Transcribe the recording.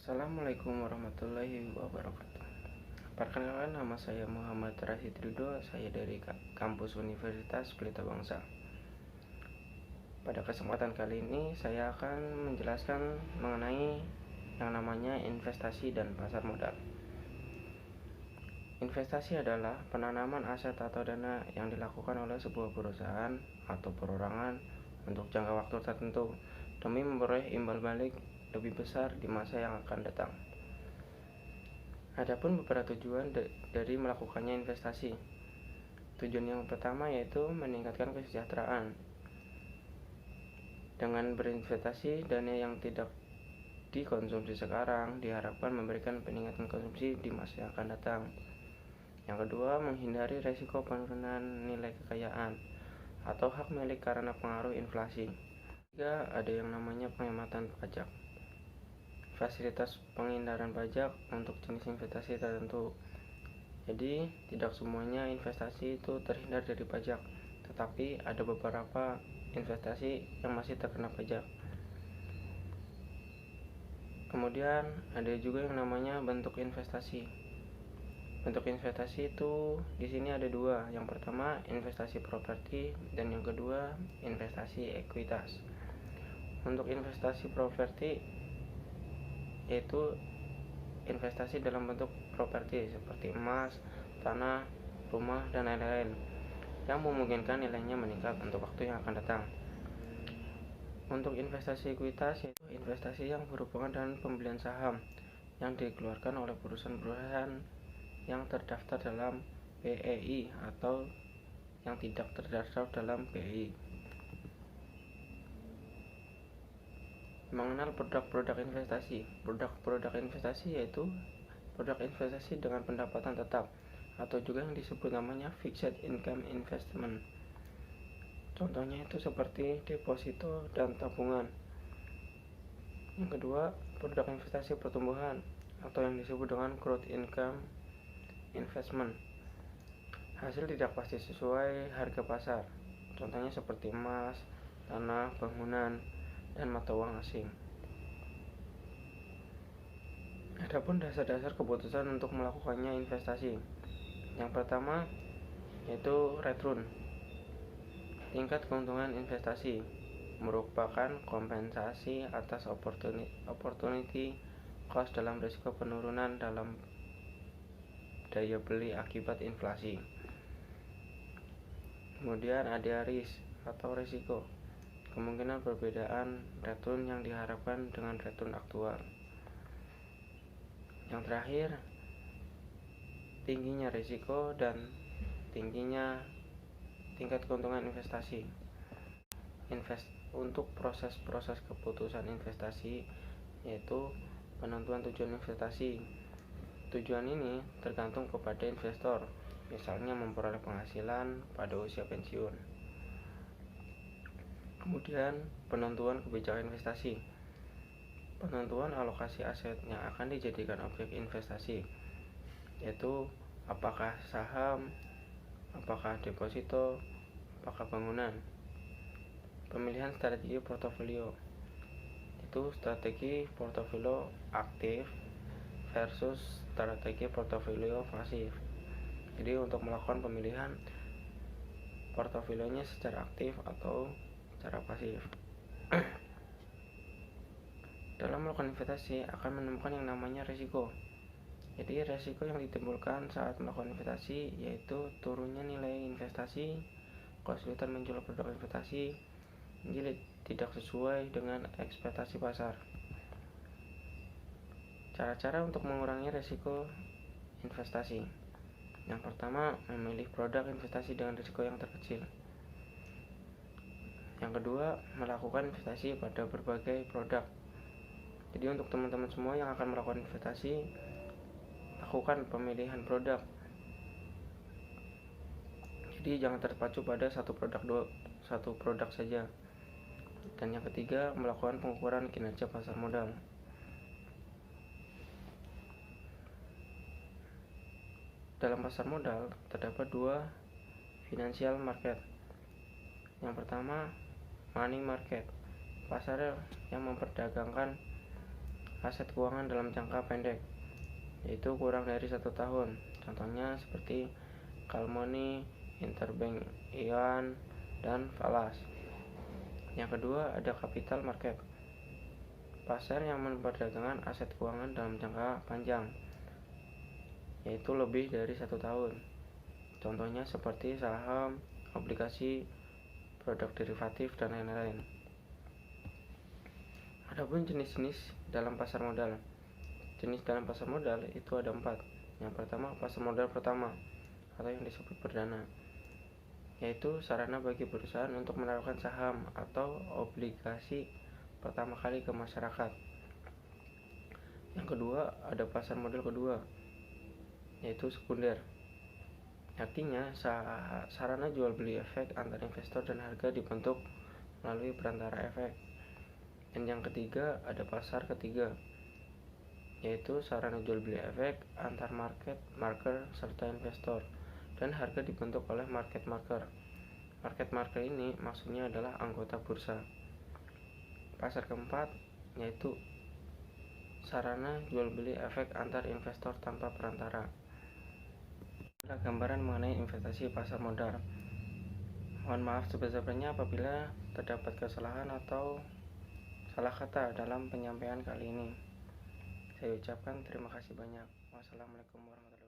Assalamualaikum warahmatullahi wabarakatuh. Perkenalkan, nama saya Muhammad Rashid Ridho. Saya dari kampus Universitas Pelita Bangsa. Pada kesempatan kali ini saya akan menjelaskan mengenai yang namanya investasi dan pasar modal. Investasi adalah penanaman aset atau dana yang dilakukan oleh sebuah perusahaan atau perorangan untuk jangka waktu tertentu demi memperoleh imbal balik lebih besar di masa yang akan datang. Adapun beberapa tujuan dari melakukannya investasi. Tujuan yang pertama yaitu meningkatkan kesejahteraan. Dengan berinvestasi, dana yang tidak dikonsumsi sekarang diharapkan memberikan peningkatan konsumsi di masa yang akan datang. Yang kedua, menghindari resiko penurunan nilai kekayaan atau hak milik karena pengaruh inflasi. Ketiga, ada yang namanya penghematan pajak. Fasilitas penghindaran pajak untuk jenis investasi tertentu. Jadi, tidak semuanya investasi itu terhindar dari pajak, tetapi ada beberapa investasi yang masih terkena pajak. Kemudian, ada juga yang namanya bentuk investasi. Bentuk investasi itu di sini ada dua. Yang pertama, investasi properti, dan yang kedua, investasi ekuitas. Untuk investasi properti yaitu investasi dalam bentuk properti seperti emas, tanah, rumah, dan lain-lain yang memungkinkan nilainya meningkat untuk waktu yang akan datang. Untuk investasi ekuitas yaitu investasi yang berhubungan dengan pembelian saham yang dikeluarkan oleh perusahaan-perusahaan yang terdaftar dalam BEI atau yang tidak terdaftar dalam BEI. Mengenal produk-produk investasi. Produk-produk investasi yaitu produk investasi dengan pendapatan tetap atau juga yang disebut namanya fixed income investment. Contohnya itu seperti deposito dan tabungan. Yang kedua, produk investasi pertumbuhan atau yang disebut dengan growth income investment. Hasil tidak pasti sesuai harga pasar. Contohnya seperti emas, tanah, bangunan, dan mata uang asing. Adapun dasar-dasar keputusan untuk melakukannya investasi. Yang pertama yaitu return. Tingkat keuntungan investasi merupakan kompensasi atas opportunity cost dalam risiko penurunan dalam daya beli akibat inflasi. Kemudian ada risk atau risiko. Kemungkinan perbedaan return yang diharapkan dengan return aktual. Yang terakhir, tingginya risiko dan tingginya tingkat keuntungan investasi. Untuk proses-proses keputusan investasi yaitu penentuan tujuan investasi. Tujuan ini tergantung kepada investor, misalnya memperoleh penghasilan pada usia pensiun. Kemudian penentuan kebijakan investasi. Penentuan alokasi aset yang akan dijadikan objek investasi, yaitu apakah saham, apakah deposito, apakah bangunan. Pemilihan strategi portofolio, itu strategi portofolio aktif versus strategi portofolio pasif. Jadi untuk melakukan pemilihan portofolionya secara aktif atau secara pasif. Dalam melakukan investasi akan menemukan yang namanya risiko. Jadi risiko yang ditimbulkan saat melakukan investasi yaitu turunnya nilai investasi, kesulitan menjual produk investasi, jadi tidak sesuai dengan ekspektasi pasar. Cara-cara untuk mengurangi risiko investasi. Yang pertama, memilih produk investasi dengan risiko yang terkecil. Yang kedua, melakukan investasi pada berbagai produk. Jadi untuk teman-teman semua yang akan melakukan investasi, lakukan pemilihan produk. Jadi jangan terpacu pada satu produk saja. Dan yang ketiga, melakukan pengukuran kinerja pasar modal. Dalam pasar modal terdapat dua financial market. Yang pertama, money market, pasar yang memperdagangkan aset keuangan dalam jangka pendek, yaitu kurang dari 1 tahun. Contohnya seperti call money, interbank ion, dan falas. Yang kedua ada capital market, pasar yang memperdagangkan aset keuangan dalam jangka panjang, yaitu lebih dari 1 tahun. Contohnya seperti saham, obligasi, produk derivatif, dan lain-lain. Adapun jenis-jenis dalam pasar modal. Jenis dalam pasar modal itu ada 4. Yang pertama, pasar modal pertama atau yang disebut perdana, yaitu sarana bagi perusahaan untuk menawarkan saham atau obligasi pertama kali ke masyarakat. Yang kedua, ada pasar modal kedua, yaitu sekunder. Artinya, sarana jual beli efek antar investor dan harga dibentuk melalui perantara efek. Dan yang ketiga, ada pasar ketiga, yaitu sarana jual beli efek antar market maker serta investor, dan harga dibentuk oleh market maker. Market maker ini maksudnya adalah anggota bursa. Pasar keempat yaitu sarana jual beli efek antar investor tanpa perantara. Adalah gambaran mengenai investasi pasar modal. Mohon maaf sebesar-besarnya apabila terdapat kesalahan atau salah kata dalam penyampaian kali ini. Saya ucapkan terima kasih banyak. Wassalamualaikum warahmatullahi wabarakatuh.